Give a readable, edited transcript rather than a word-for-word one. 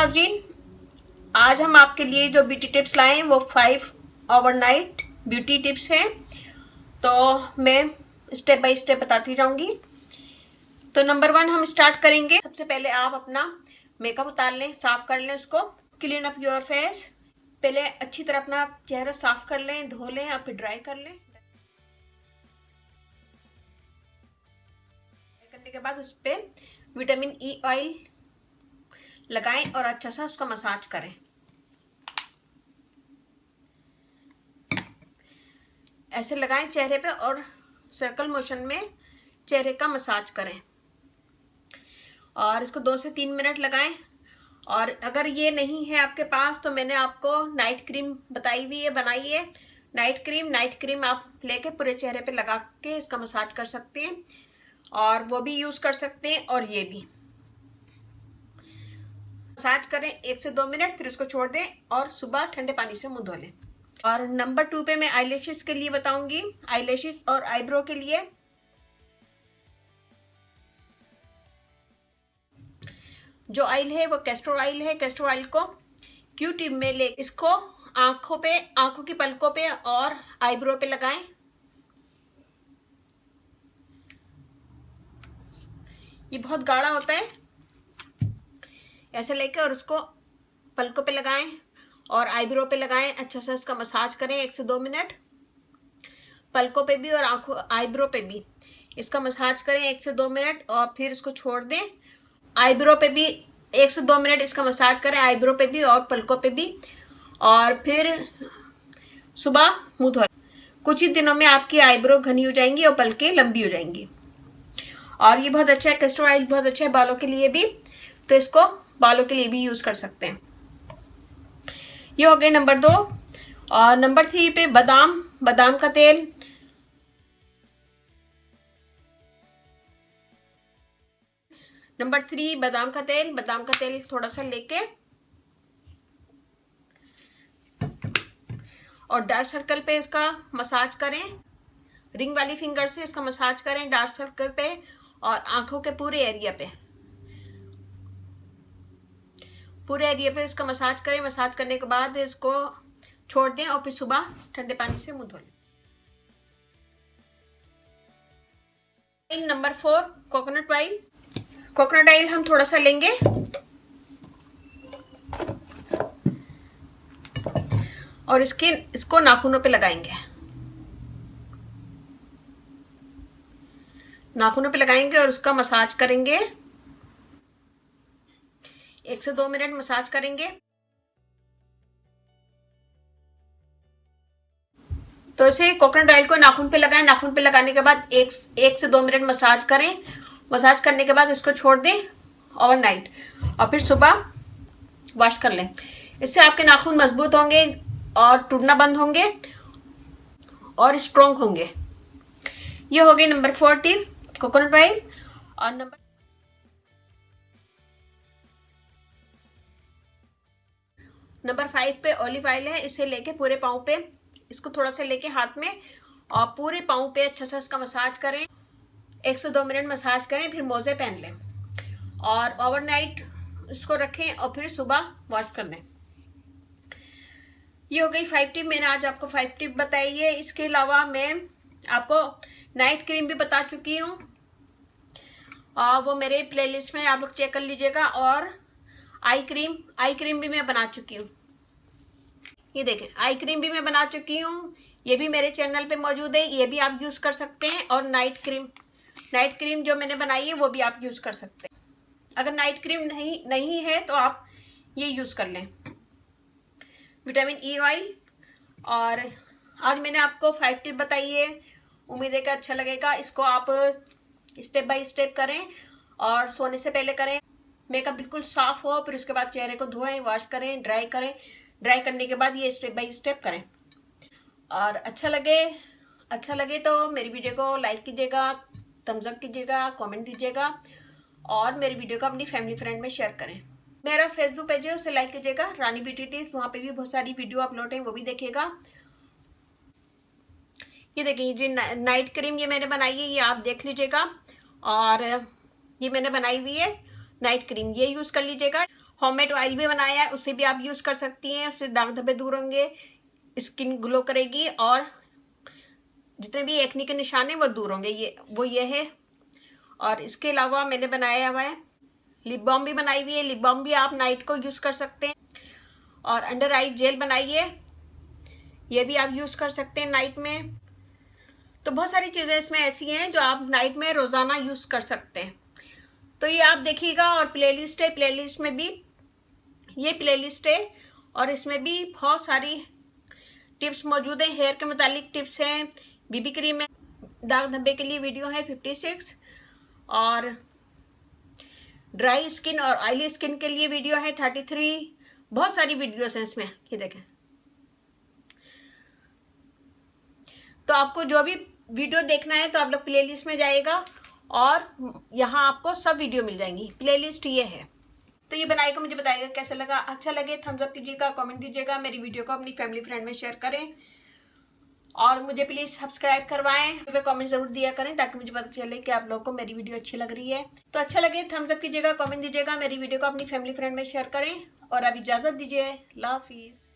नाजरीन, आज हम आपके लिए जो ब्यूटी टिप्स लाए हैं वो 5 ओवरनाइट ब्यूटी टिप्स हैं। तो मैं स्टेप बाय स्टेप बताती जाऊंगी। तो नंबर 1 हम स्टार्ट करेंगे। सबसे पहले आप अपना मेकअप उतार लें, साफ कर लें उसको। Clean up your face. पहले अच्छी तरह अपना चेहरा साफ कर लें, धो लें और फिर ड्राई कर लें। करने के बाद उस पर विटामिन ई ऑयल लगाएं और अच्छा सा उसका मसाज करें। ऐसे लगाएं चेहरे पे और सर्कल मोशन में चेहरे का मसाज करें और इसको 2 से 3 मिनट लगाएं। और अगर ये नहीं है आपके पास तो मैंने आपको नाइट क्रीम बताई हुई है, बनाई है। नाइट क्रीम आप लेके पूरे चेहरे पे लगा के इसका मसाज कर सकते हैं और वो भी यूज कर सकते हैं। और ये भी मसाज करें 1 से 2 मिनट, फिर उसको छोड़ दें और सुबह ठंडे पानी से मुंह धो लें। और नंबर 2 पे मैं आईलैशेस के लिए बताऊंगी। आईलैशेस और आईब्रो के लिए जो ऑयल है वो कैस्टर ऑयल है। कैस्टर ऑयल को क्यू टिप में ले इसको आंखों पे, आंखों की पलकों पे और आईब्रो पे लगाएं। ये बहुत गाढ़ा होता है। ऐसे लेके और उसको पलकों पे लगाएं और आईब्रो पे लगाएं। अच्छा सा इसका मसाज करें 1 से 2 मिनट। पलकों पे भी और आंखों आईब्रो पे भी इसका मसाज करें 1 से 2 मिनट और फिर इसको छोड़ दें। आईब्रो पे भी 1 से 2 मिनट इसका मसाज करें, आईब्रो पे भी और पलकों पे भी। और फिर सुबह मुंह धो। कुछ ही दिनों में आपकी आईब्रो घनी हो जाएंगी और पलकें लंबी हो जाएंगी। और ये बहुत अच्छा है, कैस्टर ऑयल बहुत अच्छा है बालों के लिए भी, तो इसको बालों के लिए भी यूज कर सकते हैं। ये हो गए नंबर 2। और नंबर 3 पे बादाम का तेल। नंबर 3 बादाम का तेल थोड़ा सा लेके और डार्क सर्कल पे इसका मसाज करें। रिंग वाली फिंगर से इसका मसाज करें डार्क सर्कल पे और आंखों के पूरे एरिया पे इसका मसाज करें। मसाज करने के बाद इसको छोड़ दें और फिर सुबह ठंडे पानी से मुंह धो लें। Number 4 coconut oil. Coconut oil हम थोड़ा सा लेंगे और इसको नाखूनों पे लगाएंगे। और उसका मसाज करेंगे 1 से 2 मिनट मसाज करेंगे। तो इसे कोकोनट ऑयल को नाखून पे लगाएं। नाखून पे लगाने के बाद 1 से 2 मिनट मसाज करें। मसाज करने के बाद इसको छोड़ दें ओवरनाइट और फिर सुबह वॉश कर लें। इससे आपके नाखून मजबूत होंगे और टूटना बंद होंगे और स्ट्रॉन्ग होंगे। ये हो गई नंबर 4 टिप, कोकोनट ऑयल। और नंबर 5 पे ऑलिव ऑयल है। इसे लेके पूरे पाँव पे, इसको थोड़ा सा लेके हाथ में और पूरे पाँव पे अच्छा सा इसका मसाज करें। 1 से 2 मिनट मसाज करें, फिर मोजे पहन लें और ओवरनाइट इसको रखें और फिर सुबह वॉश कर लें। ये हो गई 5 टिप। मैंने आज आपको 5 टिप बताई है। इसके अलावा मैं आपको नाइट क्रीम भी बता चुकी हूँ और वो मेरे प्लेलिस्ट में आप लोग चेक कर लीजिएगा। और आई क्रीम भी मैं बना चुकी हूँ। ये देखें, आई क्रीम भी मैं बना चुकी हूँ, ये भी मेरे चैनल पे मौजूद है, ये भी आप यूज़ कर सकते हैं। और नाइट क्रीम जो मैंने बनाई है वो भी आप यूज़ कर सकते हैं। अगर नाइट क्रीम नहीं है तो आप ये यूज़ कर लें, विटामिन ई ऑयल। और आज मैंने आपको 5 टिप बताई है, उम्मीद है कि अच्छा लगेगा। इसको आप स्टेप बाय स्टेप करें और सोने से पहले करें। मेकअप बिल्कुल साफ हो, फिर उसके बाद चेहरे को धोएं, वॉश करें, ड्राई करें। ड्राई करने के बाद ये स्टेप बाय स्टेप करें। और अच्छा लगे तो मेरी वीडियो को लाइक कीजिएगा, थम्स अप कीजिएगा, कमेंट दीजिएगा और मेरी वीडियो को अपनी फैमिली फ्रेंड में शेयर करें। मेरा फेसबुक पेज है, उसे लाइक कीजिएगा, रानी ब्यूटी टिप्स। वहाँ पे भी बहुत सारी वीडियो अपलोड है, वो भी देखिएगा। ये देखिए, ये नाइट क्रीम ये मैंने बनाई है, ये आप देख लीजिएगा। और ये मैंने बनाई हुई है नाइट क्रीम ये यूज़ कर लीजिएगा। होममेड ऑयल भी बनाया है, उसे भी आप यूज़ कर सकती हैं। उससे दाग धब्बे दूर होंगे, स्किन ग्लो करेगी और जितने भी एक्ने के निशान हैं वो दूर होंगे। ये है। और इसके अलावा मैंने बनाया हुआ है लिप बाम भी बनाई हुई है। लिप बाम भी आप नाइट को यूज़ कर सकते हैं। और अंडर आई जेल बनाई है, ये भी आप यूज़ कर सकते हैं नाइट में। तो बहुत सारी चीज़ें इसमें ऐसी हैं जो आप नाइट में रोज़ाना यूज़ कर सकते हैं। तो ये आप देखिएगा। और प्लेलिस्ट है, प्लेलिस्ट में भी ये प्लेलिस्ट है और इसमें भी बहुत सारी टिप्स मौजूद हैं। हेयर के मुतालिक टिप्स हैं, बीबी क्रीम है, दाग धब्बे के लिए वीडियो है 56 और ड्राई स्किन और ऑयली स्किन के लिए वीडियो है 33। बहुत सारी वीडियोस हैं इसमें, ये देखें। तो आपको जो भी वीडियो देखना है तो आप लोग प्लेलिस्ट में जाइएगा और यहाँ आपको सब वीडियो मिल जाएंगी। प्लेलिस्ट ये है। तो ये बनाएगा, मुझे बताइएगा कैसा लगा। अच्छा लगे थम्स अप कीजिएगा, कमेंट दीजिएगा, मेरी वीडियो को अपनी फैमिली फ्रेंड में शेयर करें और मुझे प्लीज़ सब्सक्राइब करवाएं। मुझे कमेंट जरूर दिया करें ताकि मुझे पता चले कि आप लोगों को मेरी वीडियो अच्छी लग रही है। तो अच्छा लगे थम्स अप कीजिएगा, कमेंट दीजिएगा, मेरी वीडियो को अपनी फैमिली फ्रेंड में शेयर करें और अब इजाज़त दीजिए। अल्लाह हाफिज़।